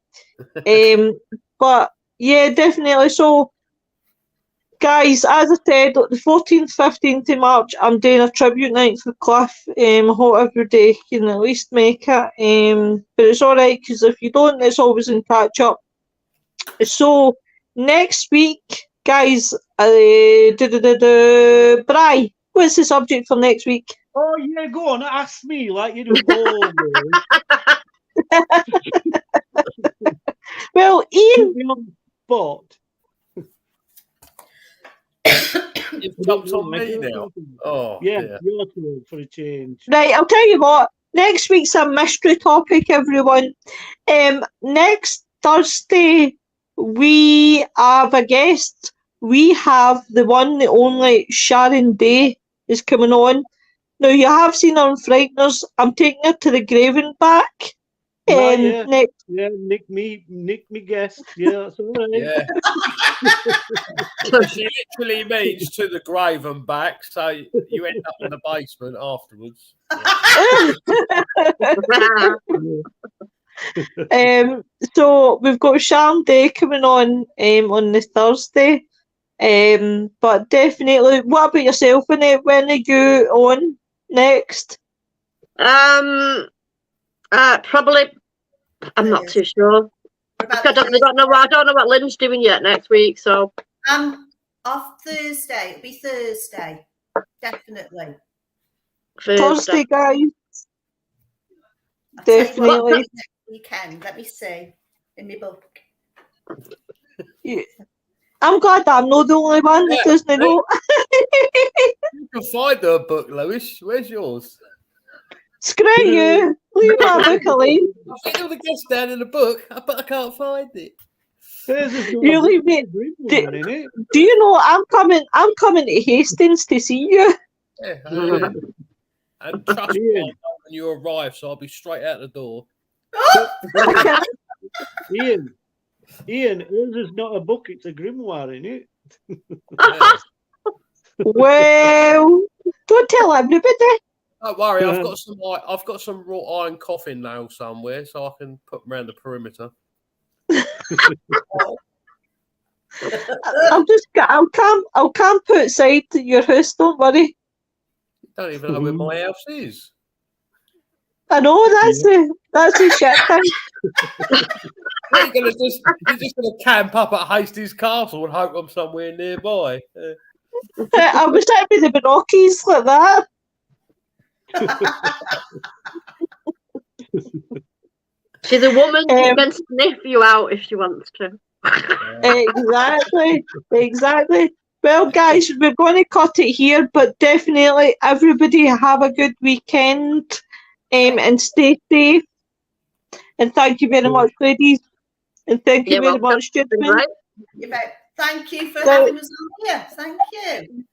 But yeah, definitely. So, guys, as I said, the 14th, 15th of March, I'm doing a tribute night for Cliff. I hope everybody can at least make it. But it's alright, because if you don't, it's always in catch up. So, next week, guys, Bri, what's the subject for next week? Oh, yeah, go on. Ask me like you do always. Well, Put Ian, me on the spot. You've jumped on me now. Oh, Yeah, dear. your turn for a change. right, I'll tell you what. Next week's a mystery topic, everyone. Next Thursday, we have a guest. We have the one, the only Sharon Day is coming on. Now, you have seen her on Frightners. I'm taking her to the Graven back. Yeah. Next, Yeah, nick me guest. Yeah, that's all right. Yeah. She literally means to the grave and back, so you end up in the basement afterwards. So we've got Sharon Day coming on the Thursday. But definitely, what about yourself, Annette? When are you on next? Probably. I'm not too sure. I don't know what Lynn's doing yet next week. So off Thursday. It'll be Thursday, definitely. Thursday, guys. I'll tell you what, Definitely. next weekend. Let me see in my book. I'm glad I'm not the only one that doesn't know. You can find her book, Lewis. Where's yours? Screw you. Leave my book alone. I've got all the guests down in the book, but I can't find it. You leave me. Do you know I'm coming to Hastings to see you? Yeah. And trust me, I'll know when you arrive, so I'll be straight out the door. Ian, hers is not a book, it's a grimoire, isn't it? Yeah. Well, don't tell everybody. Don't worry, I've got some wrought iron coffin nails somewhere, so I can put them around the perimeter. I'll camp outside your house. Don't worry. You don't even know where my house is. I know that's the shit thing. You're just gonna camp up at Hastings Castle and hope I'm somewhere nearby. I was trying with the binoculars like that. She's a woman who can sniff you out if she wants to. Exactly. Well, guys, we're going to cut it here, but definitely everybody have a good weekend and stay safe. And thank you very much, ladies. And thank you very much, gentlemen. Thank you for having us on here. Thank you.